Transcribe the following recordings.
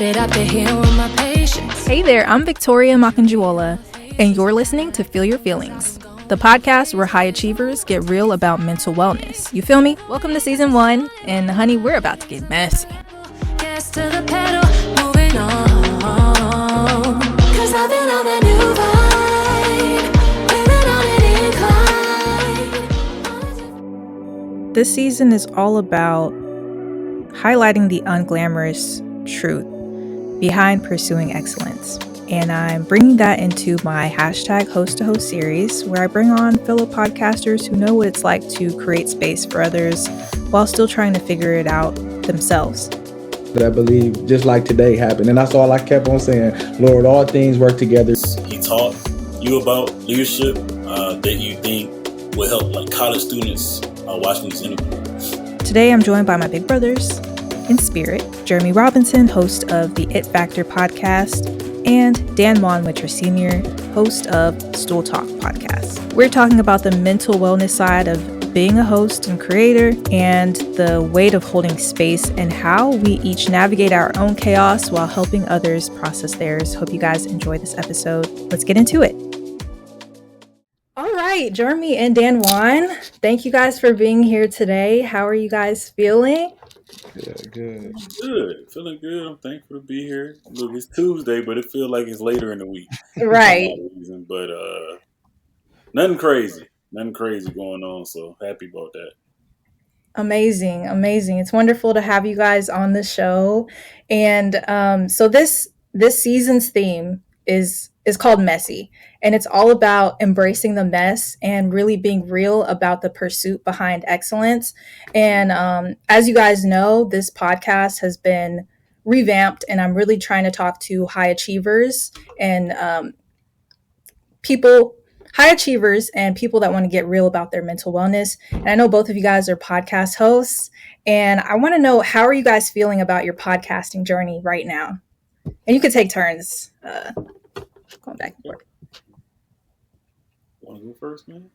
it up to here with my patience. Hey there, I'm Victoria Makanjuola, and you're listening to Feel Your Feelings, the podcast where high achievers get real about mental wellness. You feel me? Welcome to season 1, and honey, we're about to get messy. Gas to the pedal, moving on. 'Cause I've been on a new vibe, living on an incline. This season is all about highlighting the unglamorous truth behind pursuing excellence. And I'm bringing that into my hashtag host to host series, where I bring on fellow podcasters who know what it's like to create space for others while still trying to figure it out themselves. But I believe just like today happened. And that's all I kept on saying. Lord, all things work together. He taught you about leadership that you think will help like college students watching this interview. Today I'm joined by my big brothers in spirit, Jermey Robinson, host of the It Factor podcast, and Danjuan Sr., host of Stool Talk podcast. We're talking about the mental wellness side of being a host and creator, and the weight of holding space and how we each navigate our own chaos while helping others process theirs. Hope you guys enjoy this episode. Let's get into it. All right, Jermey and Danjuan, thank you guys for being here today. How are you guys feeling? Good. Feeling good. I'm thankful to be here. Look, it's Tuesday, but it feels like it's later in the week. Right. But nothing crazy going on. So happy about that. Amazing. It's wonderful to have you guys on the show. And so this season's theme is called Messy, and it's all about embracing the mess and really being real about the pursuit behind excellence. And as you guys know, this podcast has been revamped, and I'm really trying to talk to high achievers and people that want to get real about their mental wellness. And I know both of you guys are podcast hosts, and I want to know, how are you guys feeling about your podcasting journey right now? And you could take turns going back and forth. Want to go first, man?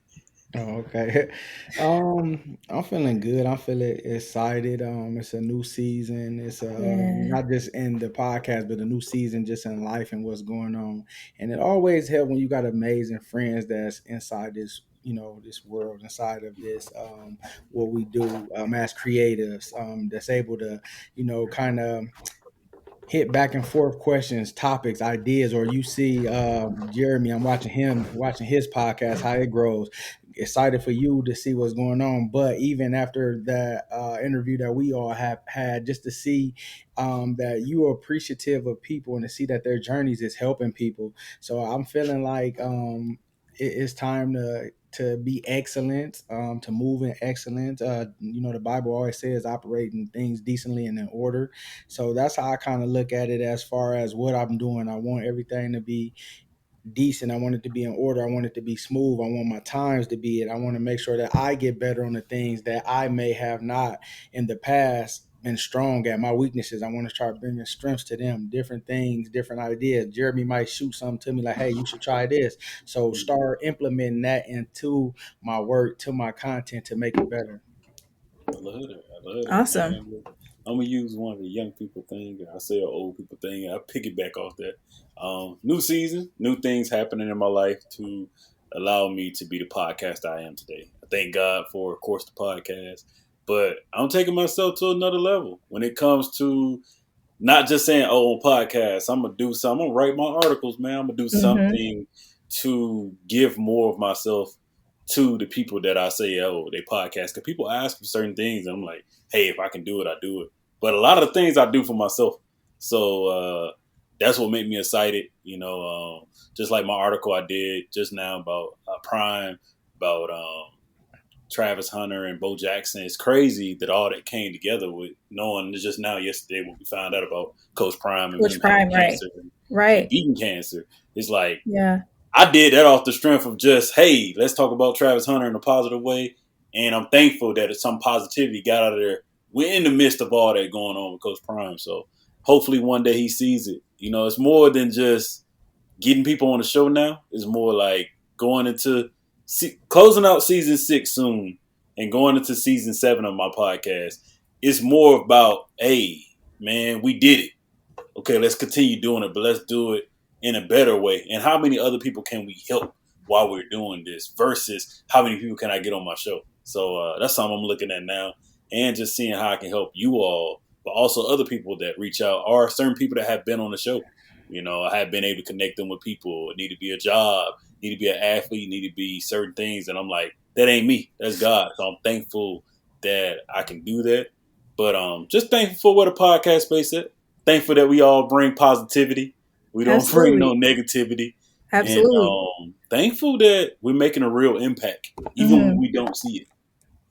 Oh, okay. I'm feeling good. I'm feeling excited. It's a new season. It's not just in the podcast, but a new season just in life and what's going on. And it always helps when you got amazing friends that's inside this, this world, inside of this, what we do as creatives, that's able to, kind of hit back and forth questions, topics, ideas. Or you see Jermey, I'm watching his podcast, how it grows. Excited for you to see what's going on. But even after that interview that we all have had, just to see that you are appreciative of people and to see that their journeys is helping people. So I'm feeling like it's time to be excellent, to move in excellence. The Bible always says operating things decently and in order. So that's how I kind of look at it as far as what I'm doing. I want everything to be decent. I want it to be in order. I want it to be smooth. I want my times to be it. I want to make sure that I get better on the things that I may have not in the past been strong at. My weaknesses, I want to start bringing strengths to them, different things, different ideas. Jermey might shoot something to me like, hey, you should try this. So start implementing that into my work, to my content, to make it better. I love it. Awesome. Man. I'm gonna use one of the young people thing. I say an old people thing. I piggyback off that. New season, new things happening in my life to allow me to be the podcast I am today. I thank God for, of course, the podcast. But I'm taking myself to another level when it comes to not just saying, on podcasts, I'm going to do something. I'm going to write my articles, man. I'm going to do something to give more of myself to the people that I say, they podcast. Because people ask for certain things, and I'm like, hey, if I can do it, I do it. But a lot of the things I do for myself. So that's what made me excited. Just like my article I did just now about Prime, about Travis Hunter and Bo Jackson. It's crazy that all that came together with knowing just now yesterday when we found out about Coach Prime and cancer, and beating cancer. It's like, I did that off the strength of just, hey, let's talk about Travis Hunter in a positive way. And I'm thankful that some positivity got out of there. We're in the midst of all that going on with Coach Prime. So hopefully one day he sees it. It's more than just getting people on the show now. It's more like going into closing out season 6 soon and going into season 7 of my podcast. It's more about, hey, man, we did it. okay, let's continue doing it, but let's do it in a better way. And how many other people can we help while we're doing this versus how many people can I get on my show? So that's something I'm looking at now, and just seeing how I can help you all, but also other people that reach out, or certain people that have been on the show. I have been able to connect them with people. It need to be a job, need to be an athlete, need to be certain things. And I'm like, that ain't me. That's God. So I'm thankful that I can do that. But just thankful for what a podcast space is. Thankful that we all bring positivity. We don't bring no negativity. Absolutely. And thankful that we're making a real impact, even when we don't see it.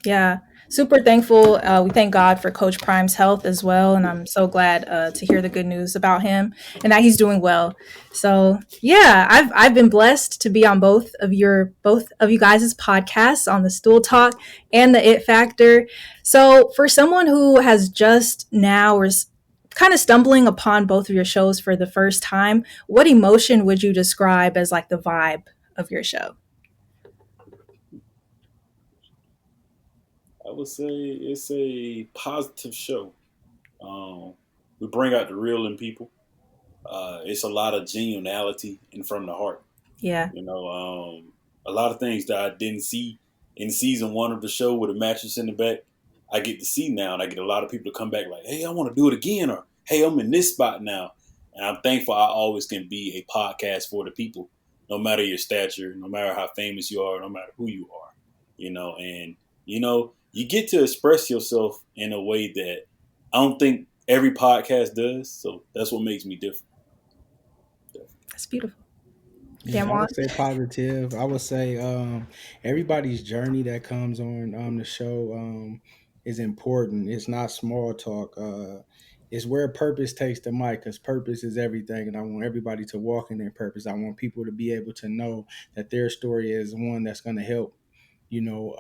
Yeah. Super thankful. We thank God for Coach Prime's health as well. And I'm so glad to hear the good news about him and that he's doing well. So yeah, I've been blessed to be on both of you guys' podcasts, on the Stool Talk and the It Factor. So for someone who has just now or kind of stumbling upon both of your shows for the first time, what emotion would you describe as like the vibe of your show? I would say it's a positive show. We bring out the real in people. It's a lot of genuinity and from the heart. Yeah. A lot of things that I didn't see in season 1 of the show with a mattress in the back, I get to see now, and I get a lot of people to come back like, hey, I want to do it again, or hey, I'm in this spot now. And I'm thankful I always can be a podcast for the people, no matter your stature, no matter how famous you are, no matter who you are, and you get to express yourself in a way that I don't think every podcast does. So that's what makes me different. That's beautiful. Yeah, I would say positive. I would say everybody's journey that comes on the show is important. It's not small talk. It's where purpose takes the mic, because purpose is everything. And I want everybody to walk in their purpose. I want people to be able to know that their story is one that's going to help,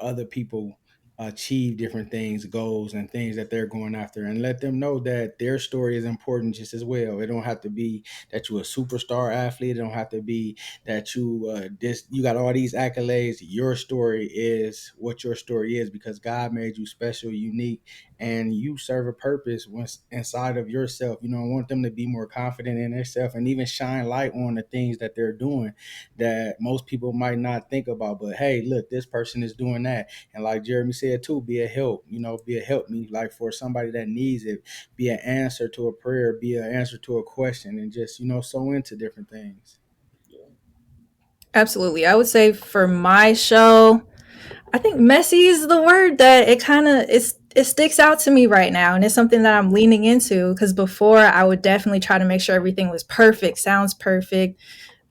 other people achieve different things, goals, and things that they're going after, and let them know that their story is important just as well. It don't have to be that you're a superstar athlete. It don't have to be that you got all these accolades. Your story is what your story is, because God made you special, unique, and you serve a purpose inside of yourself. I want them to be more confident in themselves and even shine light on the things that they're doing that most people might not think about. But hey, look, this person is doing that. And like Jeremy said too, be a help, be a help me, like for somebody that needs it, be an answer to a prayer, be an answer to a question, and just, sow into different things. Absolutely. I would say for my show, I think messy is the word that it sticks out to me right now. And it's something that I'm leaning into, because before I would definitely try to make sure everything was perfect, sounds perfect,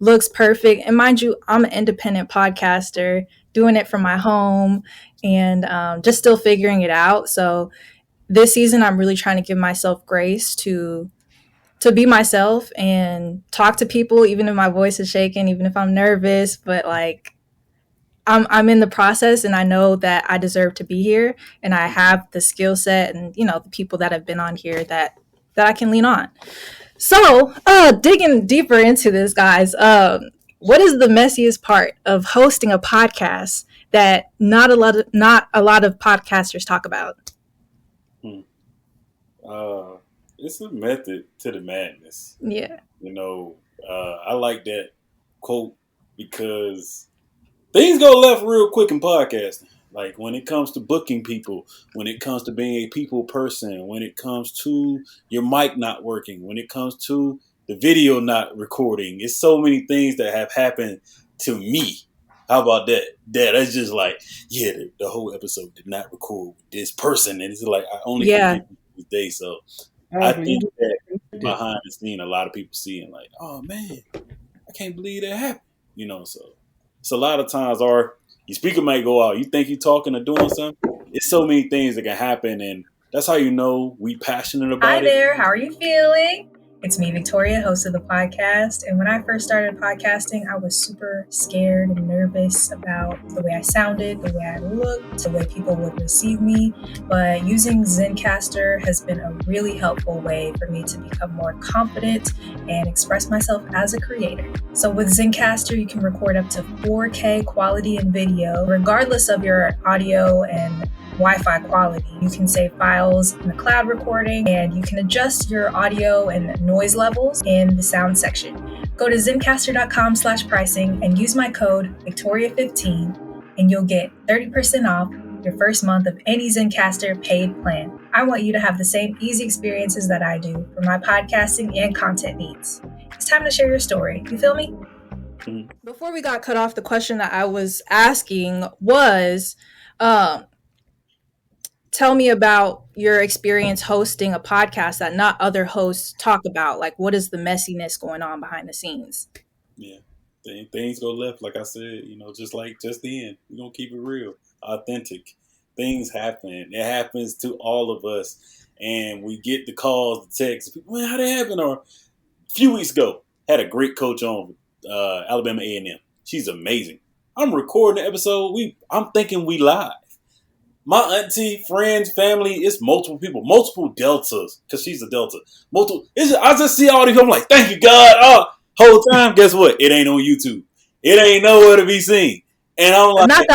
looks perfect. And mind you, I'm an independent podcaster doing it from my home and just still figuring it out. So this season, I'm really trying to give myself grace to be myself and talk to people, even if my voice is shaking, even if I'm nervous, but like I'm in the process, and I know that I deserve to be here, and I have the skill set and, the people that have been on here that I can lean on. So digging deeper into this, guys, what is the messiest part of hosting a podcast that not a lot of podcasters talk about? It's a method to the madness. Yeah. I like that quote because things go left real quick in podcasting. Like when it comes to booking people, when it comes to being a people person, when it comes to your mic not working, when it comes to the video not recording, it's so many things that have happened to me. How about that? That's just like, yeah, the whole episode did not record with this person. And it's like, I only forget this day. So I think that behind the scene, a lot of people see and like, oh man, I can't believe that happened. So it's a lot of times your speaker might go out. You think you're talking or doing something. It's so many things that can happen. And that's how we passionate about it. Hi there. How are you feeling? It's me, Victoria, host of the podcast. And when I first started podcasting, I was super scared and nervous about the way I sounded, the way I looked, the way people would receive me. But using Zencastr has been a really helpful way for me to become more confident and express myself as a creator. So with Zencastr, you can record up to 4K quality in video, regardless of your audio and Wi-Fi quality. You can save files in the cloud recording, and you can adjust your audio and noise levels in the sound section. Go to Zencastr.com/pricing and use my code Victoria15, and you'll get 30% off your first month of any Zencastr paid plan. I want you to have the same easy experiences that I do for my podcasting and content needs. It's time to share your story. You feel me? Before we got cut off, the question that I was asking was, tell me about your experience hosting a podcast that not other hosts talk about. Like, what is the messiness going on behind the scenes? Yeah. Things go left, like I said, just then. We're going to keep it real, authentic. Things happen. It happens to all of us. And we get the calls, the texts. People, man, how that happen? Or a few weeks ago, had a great coach on Alabama A&M. She's amazing. I'm recording the episode. I'm thinking we live. My auntie, friends, family, it's multiple people, multiple deltas, because she's a delta. I just see all these people, I'm like, thank you, God. Whole time, guess what? It ain't on YouTube. It ain't nowhere to be seen. And I'm like, not the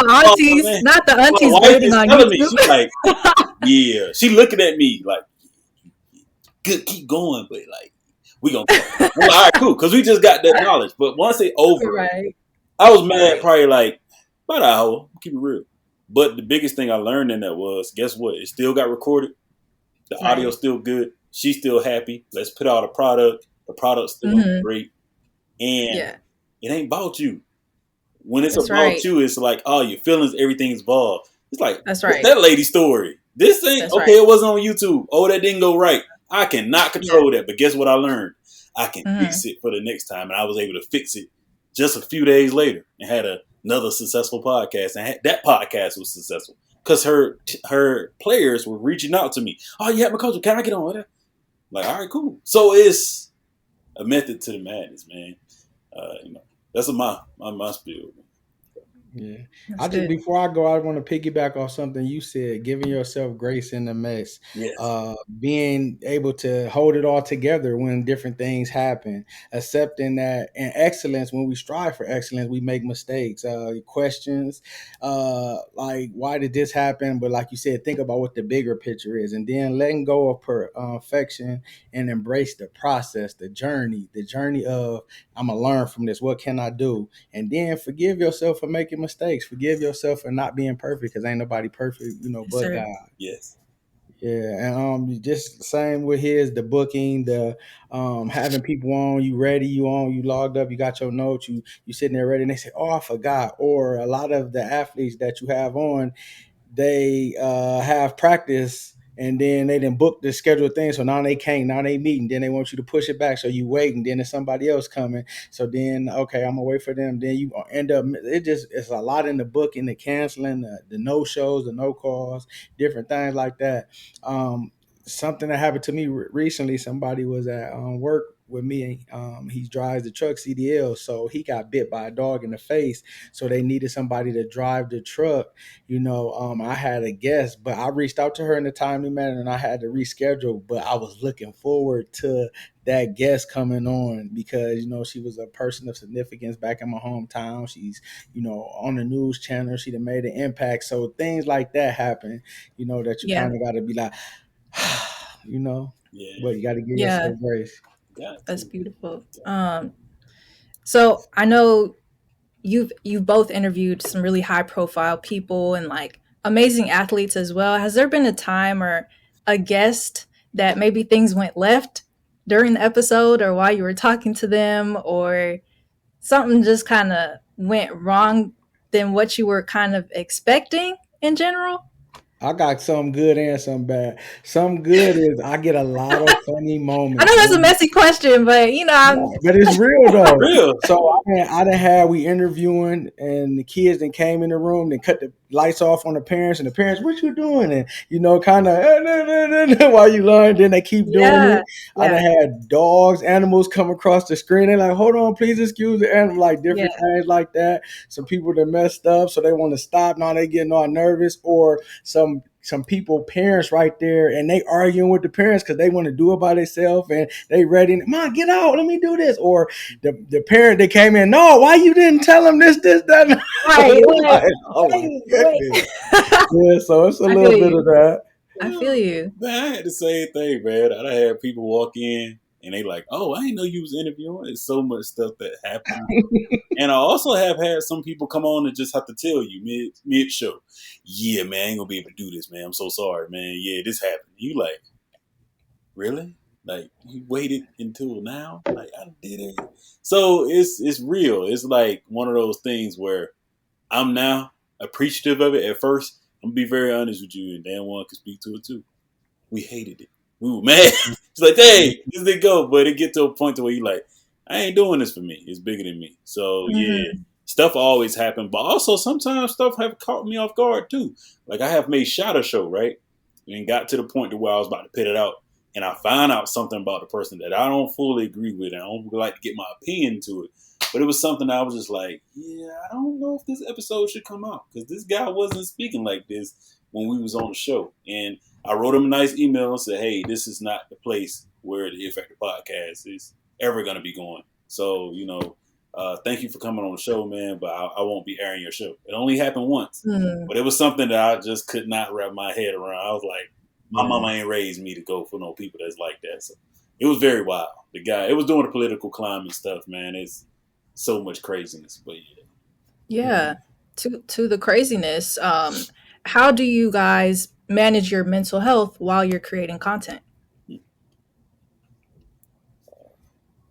aunties waiting on YouTube. Me. She's like, yeah. She looking at me like, good, keep going, but like, we gonna go. Well, all right, cool, because we just got that knowledge. But once it over, right. I was mad probably like about an hour. Keep it real. But the biggest thing I learned in that was, guess what? It still got recorded. The audio's still good. She's still happy. Let's put out a product. The product's still great. And it ain't about you. When it's about you, it's like, oh, your feelings, everything's involved. It's like, that's that lady's story. This ain't, it wasn't on YouTube. Oh, that didn't go right. I cannot control that. But guess what I learned? I can fix it for the next time. And I was able to fix it just a few days later and had another successful podcast. And that podcast was successful because her players were reaching out to me. Oh, you have my coach. Can I get on with that? Like, all right, cool. So it's a method to the madness, man. That's my spiel. Yeah. Before I go, I want to piggyback off something you said, giving yourself grace in the mess. Yes. Being able to hold it all together when different things happen, accepting that, and excellence, when we strive for excellence, we make mistakes, questions, like, why did this happen? But like you said, think about what the bigger picture is, and then letting go of perfection and embrace the process, the journey of, I'm going to learn from this. What can I do? And then forgive yourself for making mistakes. Forgive yourself for not being perfect, because ain't nobody perfect, but God. Yes. Yeah. And just same with the booking, the having people on, you ready, you logged up, you got your notes, you sitting there ready, and they say, oh, I forgot. Or a lot of the athletes that you have on, they have practice, and then they didn't book the scheduled thing, so now they can't. Now they meeting, then they want you to push it back, so you wait, and then there's somebody else coming. So then, okay, I'm gonna wait for them. Then you end up, it's a lot in the booking, the canceling, the no shows, the no calls, different things like that. Something that happened to me recently. Somebody was at work with me. He drives the truck, CDL, so he got bit by a dog in the face. So they needed somebody to drive the truck. I had a guest, but I reached out to her in a timely manner, and I had to reschedule. But I was looking forward to that guest coming on, because she was a person of significance back in my hometown. She's on the news channel. She done made an impact. So things like that happen. That you kind of got to be like, but you got to give yourself grace. That's beautiful. So I know you've both interviewed some really high profile people and like amazing athletes as well. Has there been a time or a guest that maybe things went left during the episode, or while you were talking to them, or something just kind of went wrong than what you were kind of expecting in general? I got some good and some bad. Some good is I get a lot of funny moments. I know that's a messy question, but but it's real though. Real. So I done had we interviewing, and the kids then came in the room, then cut the lights off on the parents, and the parents, what you doing? And kind of while you learn, then they keep doing it. I done had dogs, animals come across the screen. They're like, hold on, please excuse the animal, like different things like that. Some people that messed up, so they want to stop. Now they getting all nervous, or some some people, parents right there, and they arguing with the parents because they want to do it by themselves and they ready. Mom, get out, let me do this. Or the parent that came in, no, why you didn't tell them this, that. Right. Like, oh my goodness. Yeah, so it's a little bit of that. I feel you. Man, I had the same thing, man. I had people walk in and they like, oh, I didn't know you was interviewing. It's so much stuff that happened. And I also have had some people come on and just have to tell you mid show, yeah, man, I ain't gonna be able to do this, man. I'm so sorry, man. Yeah, this happened. You like, really? Like, you waited until now? Like, I did it. So it's real. It's like one of those things where I'm now appreciative of it at first. I'm gonna be very honest with you, and Danjuan can speak to it too. We hated it. We were mad. It's like, hey, this did go, but it get to a point to where you like, I ain't doing this for me. It's bigger than me. So yeah, stuff always happen, but also sometimes stuff have caught me off guard too. Like I have made Shadow Show, right, and got to the point to where I was about to put it out, and I found out something about the person that I don't fully agree with, and I don't like to get my opinion to it. But it was something I was just like, yeah, I don't know if this episode should come out because this guy wasn't speaking like this when we was on the show. And I wrote him a nice email and said, hey, this is not the place where the It Factor podcast is ever going to be going. So, thank you for coming on the show, man, but I won't be airing your show. It only happened once, but it was something that I just could not wrap my head around. I was like, my mama ain't raised me to go for no people that's like that. So it was very wild. The guy, it was during the political climate stuff, man. It's so much craziness, but yeah. To the craziness, how do you guys manage your mental health while you're creating content? You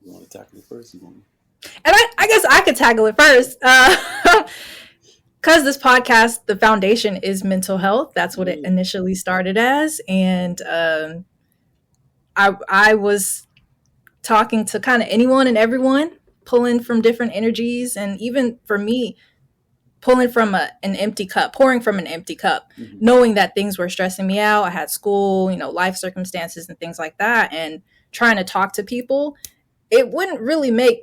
want to tackle it first? And I guess I could tackle it first. Because this podcast, the foundation is mental health. That's what it initially started as. And I was talking to kind of anyone and everyone, pulling from different energies. And even for me, pulling from an empty cup, pouring from an empty cup, knowing that things were stressing me out. I had school, life circumstances and things like that. And trying to talk to people, it wouldn't really make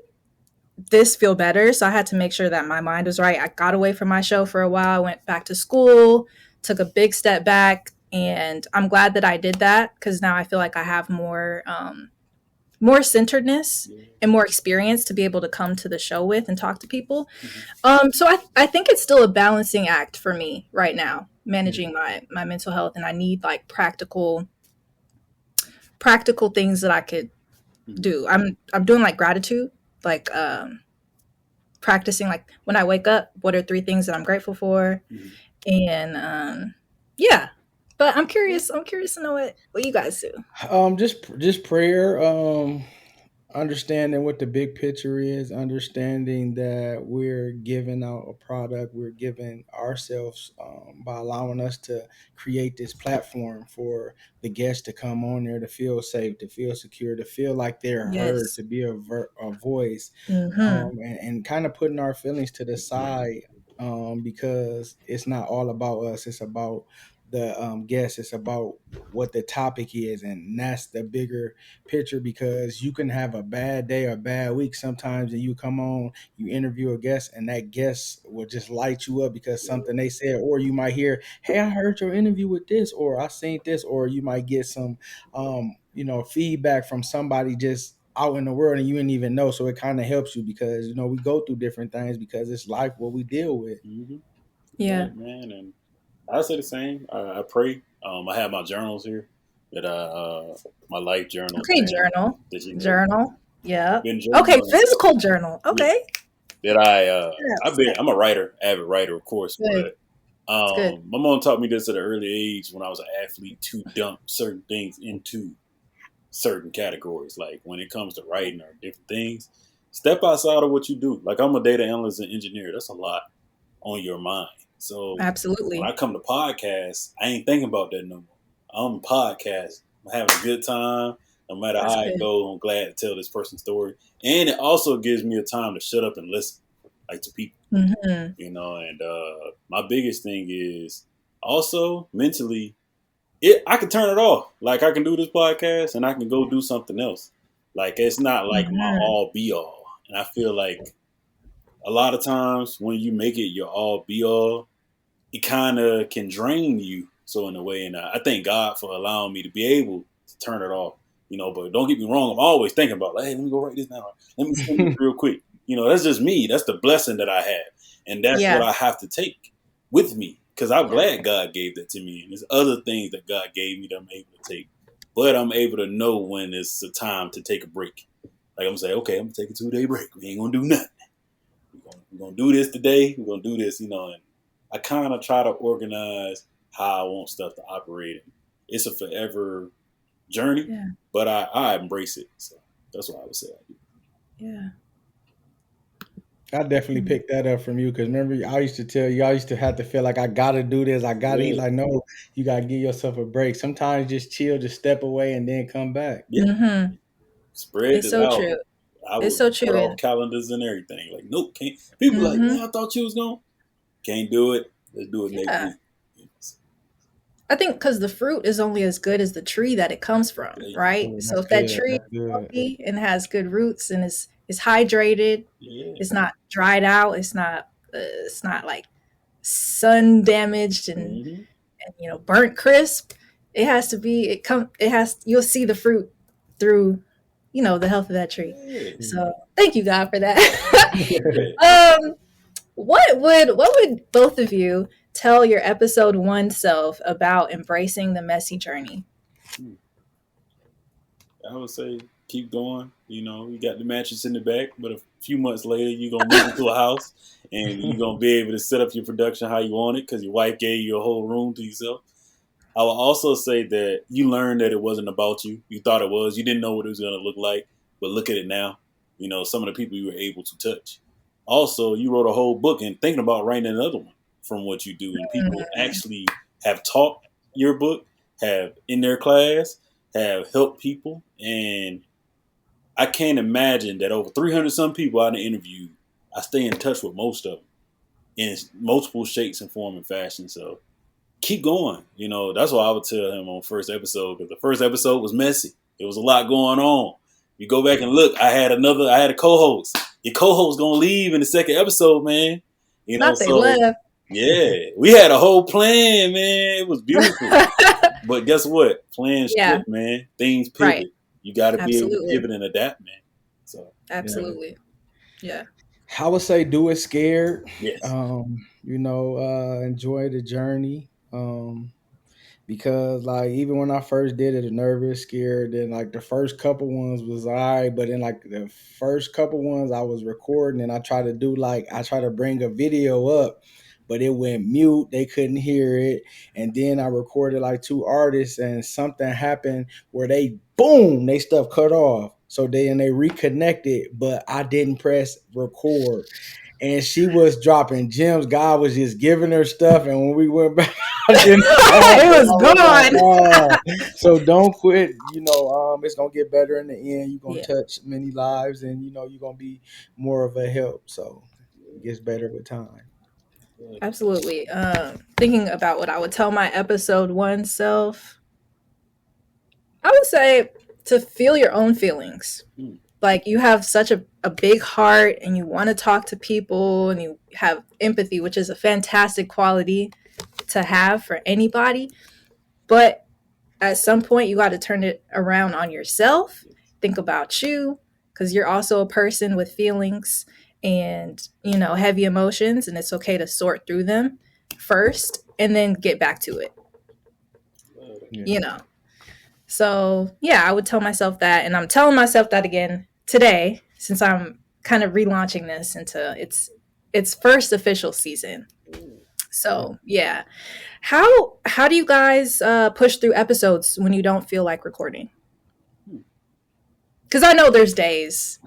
this feel better. So I had to make sure that my mind was right. I got away from my show for a while. I went back to school, took a big step back. And I'm glad that I did that because now I feel like I have more centeredness and more experience to be able to come to the show with and talk to people. So I think it's still a balancing act for me right now, managing my mental health. And I need like practical things that I could do. I'm doing like gratitude, like practicing like when I wake up, what are 3 things that I'm grateful for? And yeah. But I'm curious to know what you guys do. Just prayer, understanding what the big picture is, understanding that we're giving out a product, we're giving ourselves by allowing us to create this platform for the guests to come on there to feel safe, to feel secure, to feel like they're heard, to be a voice, and kind of putting our feelings to the side because it's not all about us, it's about the guests, it's about what the topic is, and that's the bigger picture because you can have a bad day or bad week sometimes and you come on, you interview a guest and that guest will just light you up because something they said, or you might hear, hey, I heard your interview with this, or I seen this, or you might get some feedback from somebody just out in the world and you didn't even know. So it kind of helps you because we go through different things because it's life what we deal with. Yeah, man. And I say the same. I pray. I have my journals here that my life journal. Okay, journal. Yeah. Okay, physical journal. Okay. That I'm a writer, avid writer, of course. Good. But my mom taught me this at an early age when I was an athlete to dump certain things into certain categories. Like when it comes to writing or different things, step outside of what you do. Like I'm a data analyst and engineer. That's a lot on your mind. So absolutely, when I come to podcasts, I ain't thinking about that no more. I'm a podcast. I'm having a good time. No matter how it goes, I'm glad to tell this person's story. And it also gives me a time to shut up and listen, like to people. And my biggest thing is also mentally, I can turn it off. Like I can do this podcast and I can go do something else. Like it's not like my all be all. And I feel like a lot of times when you make it your all be all, it kind of can drain you So in a way, and I thank God for allowing me to be able to turn it off. But don't get me wrong, I'm always thinking about, like, hey, let me go write this down. Let me send this real quick. That's just me. That's the blessing that I have. And that's what I have to take with me. Because I'm glad God gave that to me. And there's other things that God gave me that I'm able to take. But I'm able to know when it's a time to take a break. Like, I'm saying, okay, I'm going to take a 2-day break. We ain't going to do nothing. We're going to do this today. We're going to do this, and I kind of try to organize how I want stuff to operate. It's a forever journey, but I embrace it. So that's what I would say I do. Yeah. I definitely picked that up from you because remember, I used to tell you, I used to have to feel like I got to do this. I got to eat. Like, no, you got to give yourself a break. Sometimes just chill, just step away and then come back. Yeah. Mm-hmm. Spread it's it so out. true. I would it's so true. Cut off calendars and everything. Like, nope, can't. People like, man, I thought you was going. Can't do it. Let's do it next week. I think because the fruit is only as good as the tree that it comes from, right? So if that tree is healthy and has good roots and is hydrated, it's not dried out, it's not like sun damaged and burnt crisp. It has to be. You'll see the fruit through the health of that tree. So thank you, God, for that. What would both of you tell your episode 1 self about embracing the messy journey? I would say keep going. You got the mattress in the back, but a few months later, you're going to move into a house and you're going to be able to set up your production how you want it because your wife gave you a whole room to yourself. I will also say that you learned that it wasn't about you. You thought it was. You didn't know what it was going to look like, but look at it now. Some of the people you were able to touch. Also, you wrote a whole book and thinking about writing another one from what you do. And people actually have taught your book, have in their class, have helped people. And I can't imagine that over 300 some people I interviewed, I stay in touch with most of them in multiple shapes and form and fashion. So keep going. That's what I would tell him on first episode, because the first episode was messy. There was a lot going on. You go back and look, I had a co-host. Your co-host gonna leave in the second episode, man. Not they left. Yeah, we had a whole plan, man. It was beautiful. But guess what? Plans shift, man. Things pivot. Right. You got to be able to pivot and adapt, man. So absolutely, yeah. I would say do it scared. Yes. Enjoy the journey. Because like even when I first did it, nervous, scared, then like the first couple ones was all right, but then like the first couple ones I was recording and I tried to bring a video up, but it went mute. They couldn't hear it. And then I recorded like 2 artists and something happened where they stuff cut off. So they reconnected, but I didn't press record. And she was dropping gems. God was just giving her stuff. And when we went back, it was gone. So don't quit. It's going to get better in the end. You're going to touch many lives and, you're going to be more of a help. So it gets better with time. Absolutely. Thinking about what I would tell my episode 1 self, I would say to feel your own feelings. Like you have such a big heart and you want to talk to people and you have empathy, which is a fantastic quality to have for anybody. But at some point you got to turn it around on yourself. Think about you, because you're also a person with feelings and, heavy emotions, and it's okay to sort through them first and then get back to it. So yeah, I would tell myself that, and I'm telling myself that again today, since I'm kind of relaunching this into its first official season. So yeah, how do you guys push through episodes when you don't feel like recording? Because I know there's days,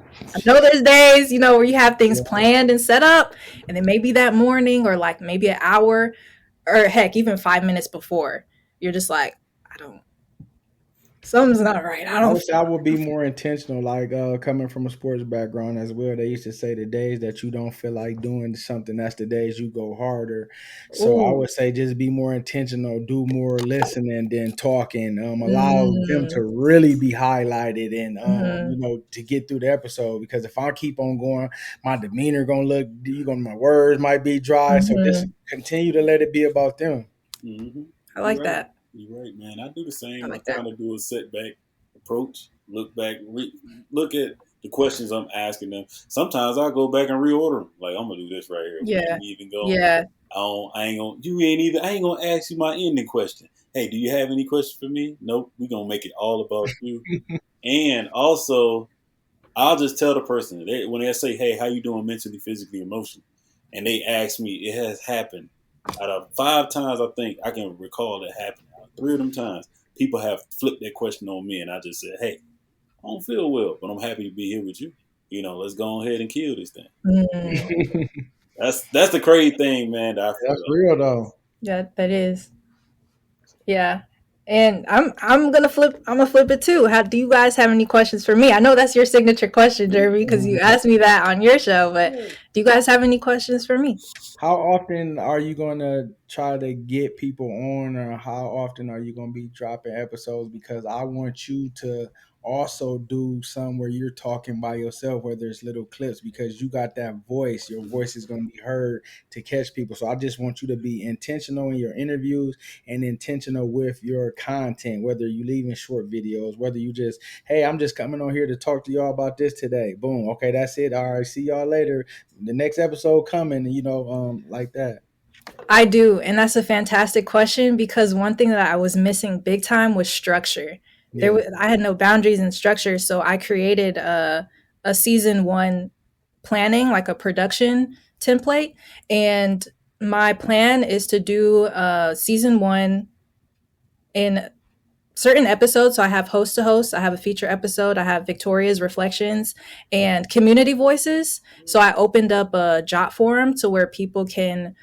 where you have things planned and set up, and then maybe that morning or like maybe an hour or heck, even 5 minutes before, you're just like, something's not right. I wish I would be more intentional, like coming from a sports background as well. They used to say the days that you don't feel like doing something, that's the days you go harder. So I would say just be more intentional, do more listening than talking, allow them to really be highlighted and, to get through the episode. Because if I keep on going, my demeanor going to look, my words might be dry. So just continue to let it be about them. Mm-hmm. I like that. You're right, man. I do the I same. I'm like that. trying to do a setback approach. Look back, look at the questions I'm asking them. Sometimes I go back and reorder them. Like I'm gonna do this right here. We Yeah. ain't even go. Yeah. I ain't gonna. You ain't either. I ain't gonna ask you my ending question. Hey, do you have any questions for me? Nope. We gonna make it all about you. And also, I'll just tell the person when they say, "Hey, how you doing mentally, physically, emotionally?" and they ask me, it has happened out of 5 times. I think I can recall it happened. 3 of them times, people have flipped that question on me, and I just said, "Hey, I don't feel well, but I'm happy to be here with you. Let's go ahead and kill this thing." Mm. That's the crazy thing, man. That I feel That's real though. Yeah, that is. Yeah. And I'm gonna flip it too. How do you guys have any questions for me? I know that's your signature question, Jeremy, because you asked me that on your show, but do you guys have any questions for me? How often are you going to try to get people on, or how often are you going to be dropping episodes? Because I want you to also do some where you're talking by yourself, where there's little clips, because you got that voice. Your voice is going to be heard to catch people. So I just want you to be intentional in your interviews and intentional with your content, whether you leaving short videos, whether you just, hey, I'm just coming on here to talk to y'all about this today. Boom. Okay, that's it. All right, see y'all later. The next episode coming, like that. I do, and that's a fantastic question because one thing that I was missing big time was structure. Yeah. I had no boundaries and structure, so I created a season 1 planning, like a production template, and my plan is to do season 1 in certain episodes. So I have host to host, I have a feature episode, I have Victoria's reflections and community voices. So I opened up a jot forum to where people can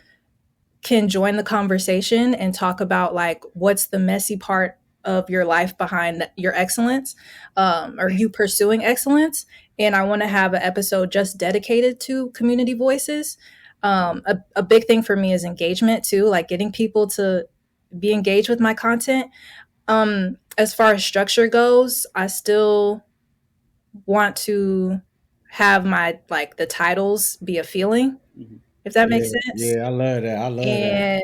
join the conversation and talk about like what's the messy part of your life behind your excellence, or you pursuing excellence. And I want to have an episode just dedicated to community voices. A big thing for me is engagement too, like getting people to be engaged with my content. As far as structure goes, I still want to have my like the titles be a feeling, if that makes sense. Yeah, I love that.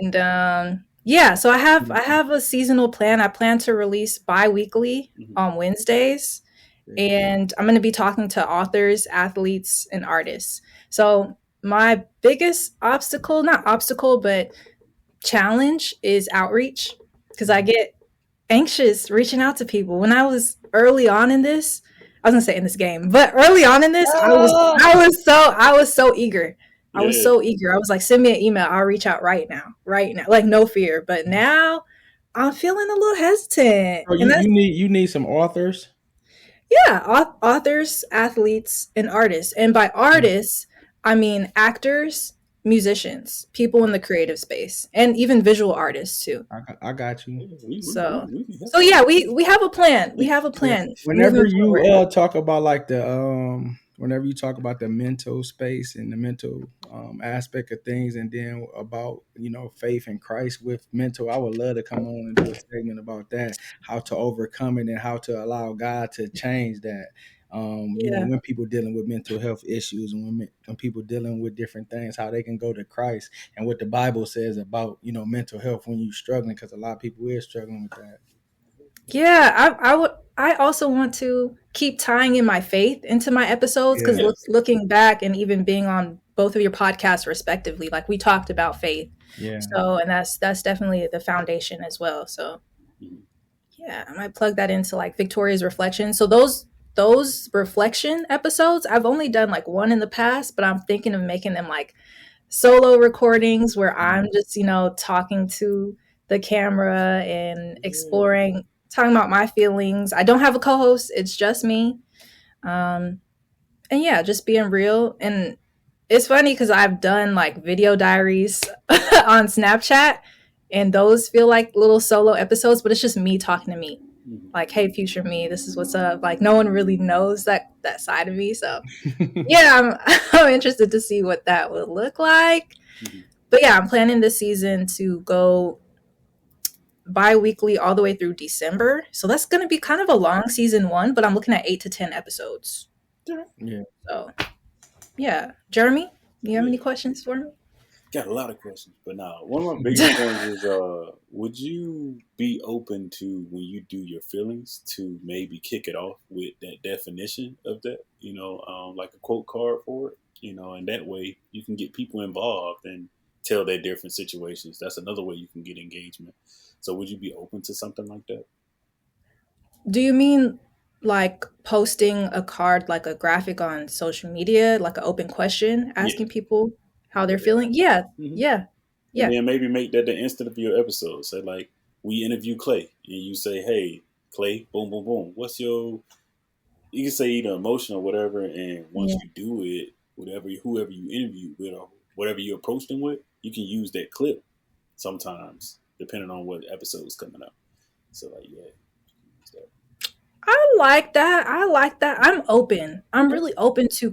And yeah, so I have a seasonal plan. I plan to release bi-weekly on Wednesdays, and I'm going to be talking to authors, athletes, and artists. So my biggest obstacle, not obstacle, but challenge is outreach, because I get anxious reaching out to people. When I was early on in this, I was gonna say in this game, but early on in this, I was so eager. I was so eager. I was like, send me an email. I'll reach out right now, like no fear. But now I'm feeling a little hesitant. So you need some authors. Yeah, authors, athletes, and artists. And by artists, I mean actors, musicians, people in the creative space, and even visual artists too. I got you. So yeah, we have a plan. We have a plan. Whenever you talk about like whenever you talk about the mental space and the mental aspect of things, and then about faith in Christ with mental, I would love to come on and do a segment about that, how to overcome it and how to allow God to change that. When people dealing with mental health issues, and when people dealing with different things, how they can go to Christ and what the Bible says about mental health when you're struggling, because a lot of people is struggling with that. Yeah, I also want to keep tying in my faith into my episodes, because looking back and even being on both of your podcasts respectively, like we talked about faith. Yeah. So, and that's definitely the foundation as well. So yeah, I might plug that into like Victoria's reflections. So those reflection episodes, I've only done like one in the past, but I'm thinking of making them like solo recordings where I'm just, talking to the camera and exploring, talking about my feelings. I don't have a co-host. It's just me. And yeah, just being real. And it's funny because I've done like video diaries on Snapchat, and those feel like little solo episodes, but it's just me talking to me. Like, hey, future me, this is what's up. Like, no one really knows that side of me. So yeah, I'm interested to see what that would look like. But yeah, I'm planning this season to go bi-weekly all the way through December. So that's going to be kind of a long season 1, but I'm looking at 8 to 10 episodes. Yeah. So yeah. Jeremy, do you have any questions for me? Got a lot of questions, but now one of my biggest ones is, would you be open to when you do your feelings to maybe kick it off with that definition of that, like a quote card for it, and that way you can get people involved and tell their different situations. That's another way you can get engagement. So would you be open to something like that? Do you mean like posting a card, like a graphic on social media, like an open question, Yeah. asking people how they're Yeah. feeling? Yeah, hmm yeah, And yeah, then maybe make that the instant of your episode. Say like we interview Clay, and you say, "Hey, Clay, boom, boom, boom. What's your?" You can say either emotion or whatever. And once yeah. you do it, whoever you interview with or whatever you approach them with, you can use that clip sometimes, depending on what episode is coming up. So like, yeah, use that. I like that. I like that. I'm open. I'm Okay. really open to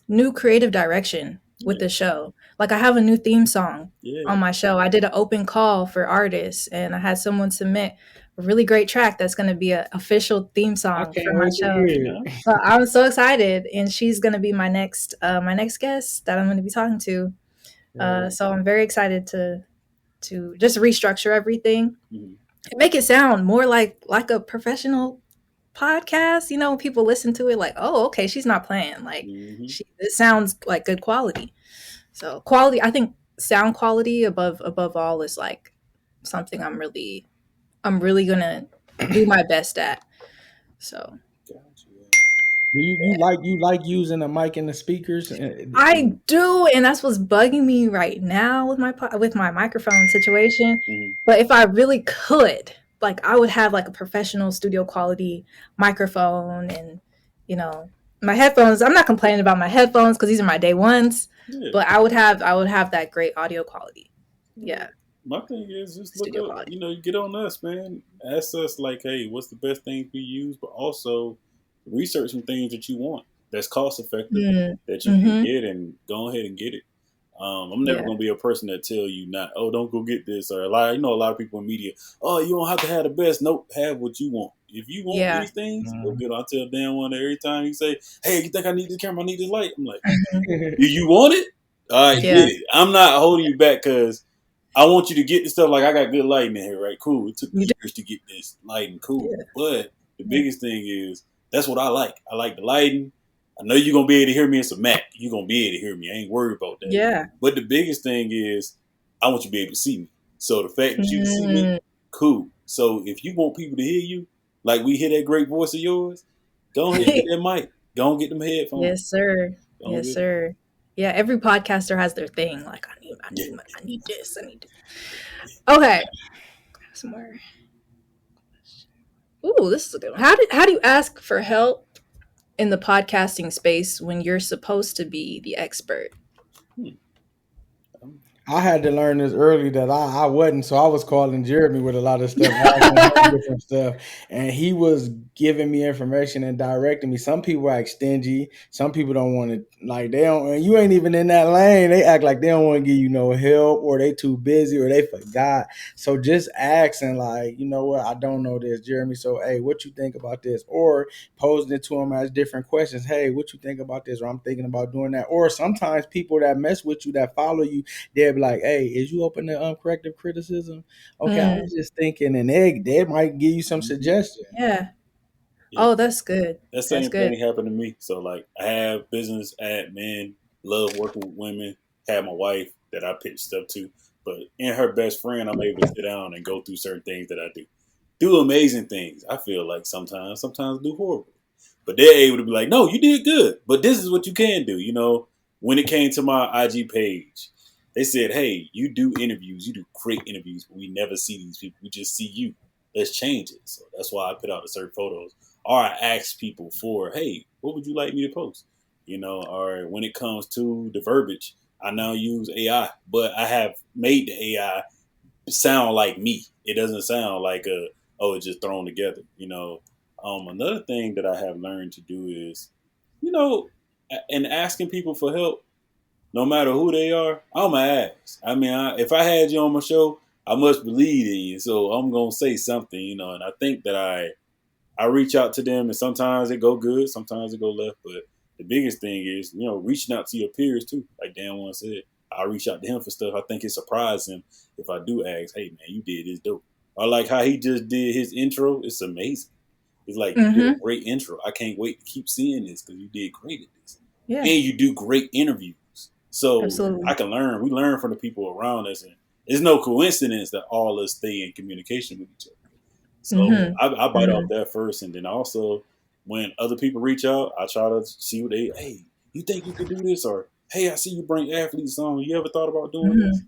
new creative direction with Yeah, the show. Like I have a new theme song yeah. on my show. I did an open call for artists and I had someone submit a really great track that's going to be an official theme I song for can't my wait to show. hear No. it. So I'm so excited and she's going to be my next guest that I'm going to be talking to. Right. So I'm very excited to just restructure everything Mm-hmm. and make it sound more like a professional podcast. When people listen to it, like, oh, okay, she's not playing. Like, Mm-hmm. it sounds like good quality. So quality, I think, sound quality above all is like something I'm really gonna do my best at. So Gotcha. Do you like using the mic and the speakers? I do, and that's what's bugging me right now with my microphone situation. Mm-hmm. But if I really could, like, I would have like a professional studio quality microphone, and you know, my headphones. I'm not complaining about my headphones because these are my day ones, Yeah. but I would have that great audio quality. Yeah, My thing is just look studio up, quality. you get on us, man. Ask us like, hey, what's the best thing we use, but also research some things that you want that's cost effective Mm, that you can mm-hmm. get and go ahead and get it. I'm never Yeah, gonna be a person that tell you not, oh, don't go get this or a lot of people in media, oh, you don't have to have the best. Nope, have what you want. If you want yeah. these things, go Mhm. get them. I tell Danjuan every time he say, hey, you think I need this camera? I need this light. I'm like, Mhm. do you want it? All right, Yeah, get it. I'm not holding you back because I want you to get the stuff. Like I got good lighting in here, right? Cool. It took you do. years to get this lighting, cool. Yeah, But the yeah, biggest thing is that's what I like. I like the lighting. I know you're gonna be able to hear me in some Mac. You're gonna be able to hear me. I ain't worried about that. yeah. But the biggest thing is I want you to be able to see me. So the fact that you can see me, Mm, cool. So if you want people to hear you, like we hear that great voice of yours, go ahead and get that mic. Go and get them headphones. yes, sir. Go and Yes, get them. sir. Yeah, every podcaster has their thing. Like, I need, I Yeah. need, I need this. I need. Okay, some more. Ooh, this is a good one. How do you ask for help in the podcasting space when you're supposed to be the expert? Hmm. Um, I had to learn this early that I wasn't, so I was calling Jeremy with a lot of stuff, asking him different stuff, and he was giving me information and directing me. Some people act stingy. Some people don't want to, like they don't. And you ain't even in that lane. They act like they don't want to give you no help, or they too busy, or they forgot. So just asking, like, you know what, I don't know this, Jeremy. So hey, what you think about this? Or posing it to him as different questions. Hey, what you think about this? Or I'm thinking about doing that. Or sometimes people that mess with you, that follow you, they'll be like, "Hey, is you open to corrective criticism?" Okay, I Mm, was just thinking, and they might give you some suggestions. yeah. yeah. Oh, that's good. That That's same good. thing happened to me. So like I have business admin, love working with women, have my wife that I pitch stuff to, but in her best friend, I'm able to sit down and go through certain things that I do. Do amazing things. I feel like sometimes do horrible. But they're able to be like, no, you did good. But this is what you can do. When it came to my IG page, they said, hey, you do interviews, you do great interviews, but we never see these people. We just see you. Let's change it. So that's why I put out the certain photos. Or I ask people for, hey, what would you like me to post? Or when it comes to the verbiage, I now use AI, but I have made the AI sound like me. It doesn't sound like it's just thrown together. Another thing that I have learned to do is, and asking people for help, no matter who they are, I'm gonna ask. I mean, if I had you on my show, I must believe in you, so I'm gonna say something, And I think that I reach out to them, and sometimes it go good, sometimes it go left, but the biggest thing is, reaching out to your peers too. Like Danjuan said, I reach out to him for stuff. I think it surprised him if I do ask, hey man, you did this dope. I like how he just did his intro. It's amazing. It's like, you did a great intro. I can't wait to keep seeing this because you did great at this. Yeah. And you do great interviews. So Absolutely. I can learn. We learn from the people around us. And it's no coincidence that all of us stay in communication with each other. So I bite off that first. And then also, when other people reach out, I try to see what hey, you think you could do this? Or, hey, I see you bring athletes on. You ever thought about doing this?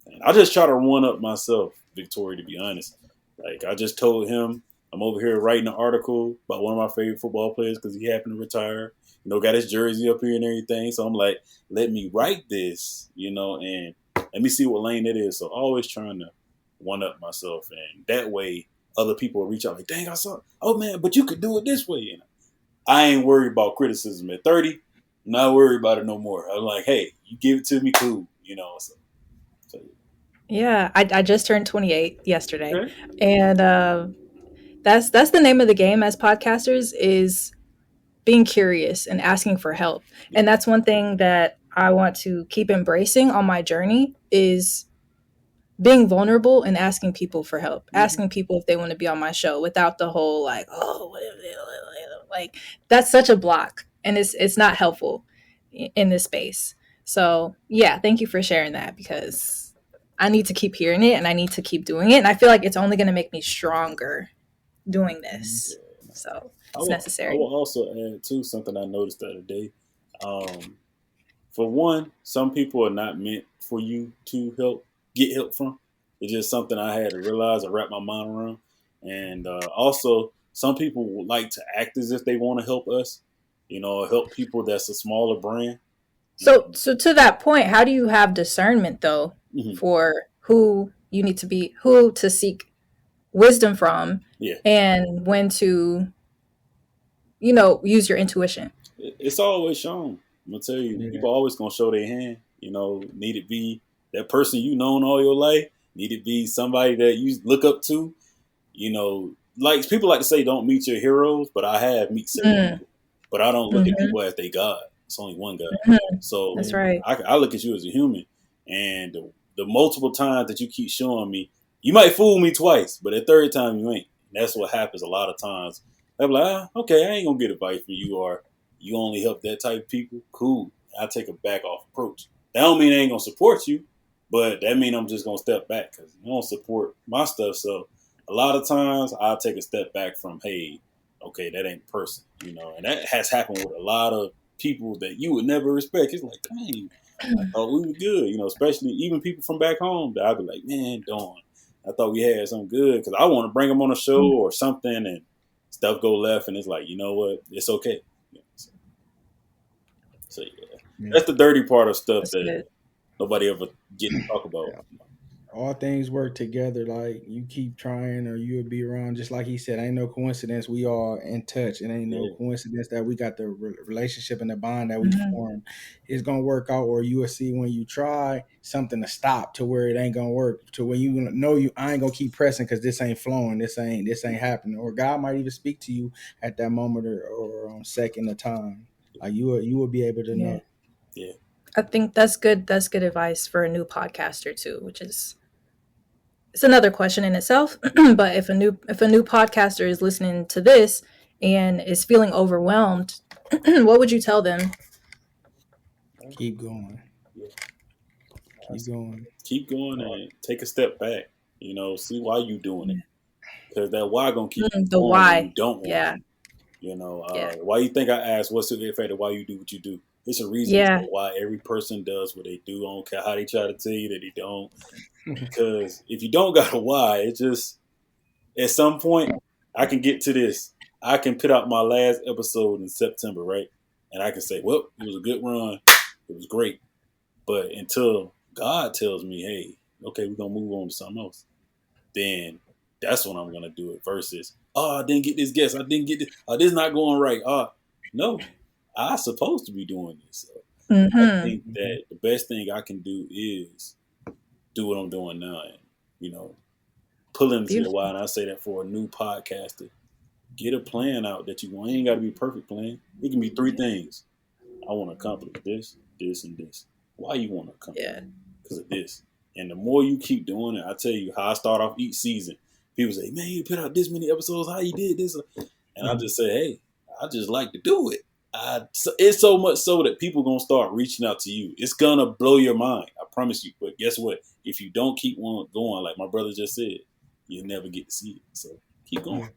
And I just try to one up myself, Victoria, to be honest. Like, I just told him, I'm over here writing an article about one of my favorite football players because he happened to retire. Got his jersey up here and everything. So I'm like, let me write this, and let me see what lane it is. So always trying to one up myself. And that way, other people will reach out like, dang, I saw it. Oh, man, but you could do it this way. I ain't worried about criticism at 30. I'm not worried about it no more. I'm like, hey, you give it to me, cool. So. Yeah, I just turned 28 yesterday. Okay. And that's the name of the game as podcasters is being curious and asking for help. And that's one thing that I want to keep embracing on my journey is being vulnerable and asking people for help, asking people if they want to be on my show without the whole like, oh, what if they, like that's such a block and it's not helpful in this space. So yeah, thank you for sharing that because I need to keep hearing it and I need to keep doing it. And I feel like it's only going to make me stronger doing this. So it's necessary. I will also add too something I noticed the other day. For one, some people are not meant for you to get help from. It's just something I had to realize and wrap my mind around. And also, some people would like to act as if they want to help us. Help people that's a smaller brand. So to that point, how do you have discernment though for who you need to be, who to seek wisdom from, and when to, use your intuition? It's always shown. I'm gonna tell you, people always gonna show their hand. Need it be that person you known all your life. Need it be somebody that you look up to. Like people like to say, don't meet your heroes, but I have meet several people. But I don't look at people as they God. It's only one God. So that's right. I look at you as a human, and the multiple times that you keep showing me, you might fool me twice, but the third time you ain't. And that's what happens a lot of times. I'm like, okay, I ain't gonna get advice from you, or you only help that type of people. Cool. I take a back off approach. That don't mean I ain't gonna support you, but that mean I'm just gonna step back because you don't support my stuff. So a lot of times I'll take a step back from, hey, okay, that ain't the person, and that has happened with a lot of people that you would never respect. It's like, dang, I thought we were good, especially even people from back home that I'd be like, man, darn, I thought we had something good because I want to bring them on a show or something and stuff go left. And it's like, you know what? It's okay. So yeah, that's the dirty part of stuff that nobody ever get to talk about. All things work together. Like you keep trying or you'll be around. Just like he said, ain't no coincidence we all in touch. It ain't no coincidence that we got the relationship and the bond that we formed. It's going to work out, or you will see when you try something to stop to where it ain't going to work, to when you know I ain't going to keep pressing because this ain't flowing. This ain't happening. Or God might even speak to you at that moment or second of time. Like you will be able to know. Yeah. I think that's good. That's good advice for a new podcaster too, which is, it's another question in itself. But if a new podcaster is listening to this and is feeling overwhelmed, what would you tell them? Keep going. Keep going and take a step back. See why you doing it. Because that why gonna keep you the going why. when you don't want to. Why you think I asked what's the effect of why you do what you do? It's a reason for why every person does what they do. I don't care how they try to tell you that they don't. Because if you don't got a why, it just, at some point, I can get to this. I can put out my last episode in September, right? And I can say, well, it was a good run. It was great. But until God tells me, hey, okay, we're going to move on to something else, then that's when I'm going to do it versus, oh, I didn't get this guest. I didn't get this. Oh, this is not going right. No, I'm supposed to be doing this. So I think that the best thing I can do is do what I'm doing now and, pull into the why. And I say that for a new podcaster, get a plan out that you want. It ain't got to be a perfect plan. It can be 3 things. I want to accomplish this, this, and this. Why you want to accomplish? Yeah. Because of this. And the more you keep doing it, I tell you how I start off each season. People say, man, you put out this many episodes, how you did this? And I just say, hey, I just like to do it. It's so much so that people going to start reaching out to you. It's going to blow your mind. I promise you. But guess what? If you don't keep on going, like my brother just said, you'll never get to see it. So keep going.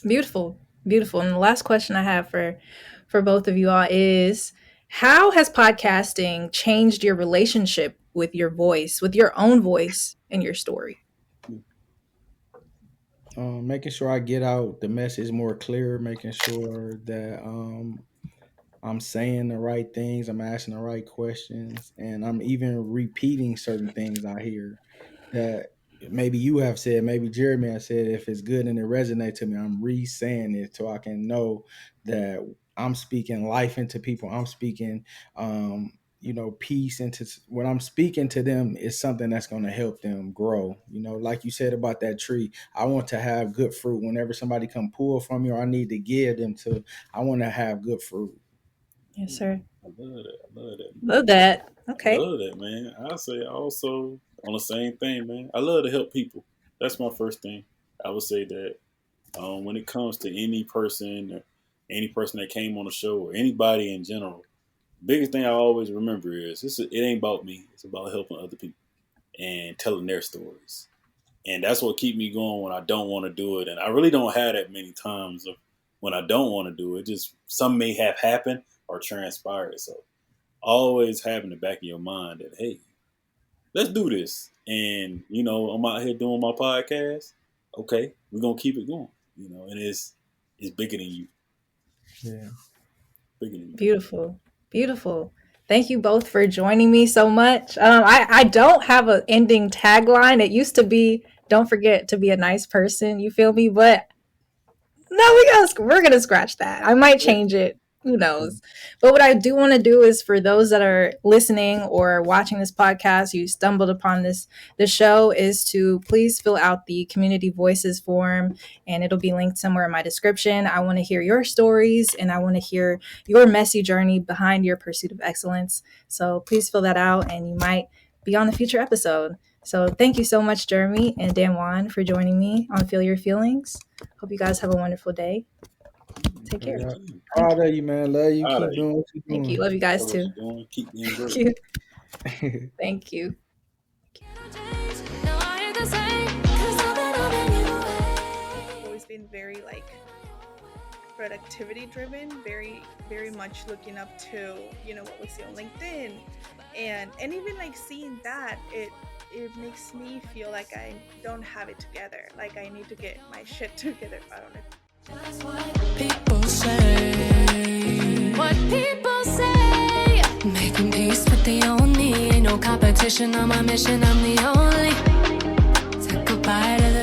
Beautiful. Beautiful. And the last question I have for both of you all is, how has podcasting changed your relationship with your voice, with your own voice and your story? Making sure I get out the message more clear, making sure that I'm saying the right things, I'm asking the right questions, and I'm even repeating certain things I hear that maybe you have said, maybe Jeremy has said. If it's good and it resonates to me, I'm re-saying it so I can know that I'm speaking life into people. I'm speaking peace into what I'm speaking to them is something that's going to help them grow. Like you said about that tree, I want to have good fruit whenever somebody come pull from me, or I need to give them to, I want to have good fruit. Yes, sir. I love that. Love that. Okay. I love that, man. I say also on the same thing, man. I love to help people. That's my first thing. I would say that when it comes to any person that came on the show or anybody in general, biggest thing I always remember is it ain't about me. It's about helping other people and telling their stories. And that's what keep me going when I don't want to do it. And I really don't have that many times of when I don't want to do it. Just some may have happened or transpired. So always have in the back of your mind that, hey, let's do this. And, I'm out here doing my podcast. Okay, we're going to keep it going. And it's bigger than you. Yeah. Bigger than you. Beautiful. Beautiful. Thank you both for joining me so much. I don't have an ending tagline. It used to be, don't forget to be a nice person. You feel me? But no, we're gonna scratch that. I might change it. Who knows? But what I do want to do is, for those that are listening or watching this podcast, you stumbled upon the show, is to please fill out the Community Voices form, and it'll be linked somewhere in my description. I want to hear your stories, and I want to hear your messy journey behind your pursuit of excellence. So please fill that out, and you might be on a future episode. So thank you so much, Jermey and Danjuan, for joining me on Feel Your Feelings. Hope you guys have a wonderful day. Take care. Proud of you, man. Love you. Proud Keep of doing what you're doing. Thank you. Love you guys Love too. what you're doing. Keep being great. Thank you. Thank you. Now I ain't the same, 'cause I've been loving you away. Always been very productivity driven, very very much looking up to what we see on LinkedIn, and even seeing that it makes me feel like I don't have it together, like I need to get my shit together. I don't know. Just what people say. What people say. Making peace with the only. Ain't no competition on my mission. I'm the only. Take a bite of the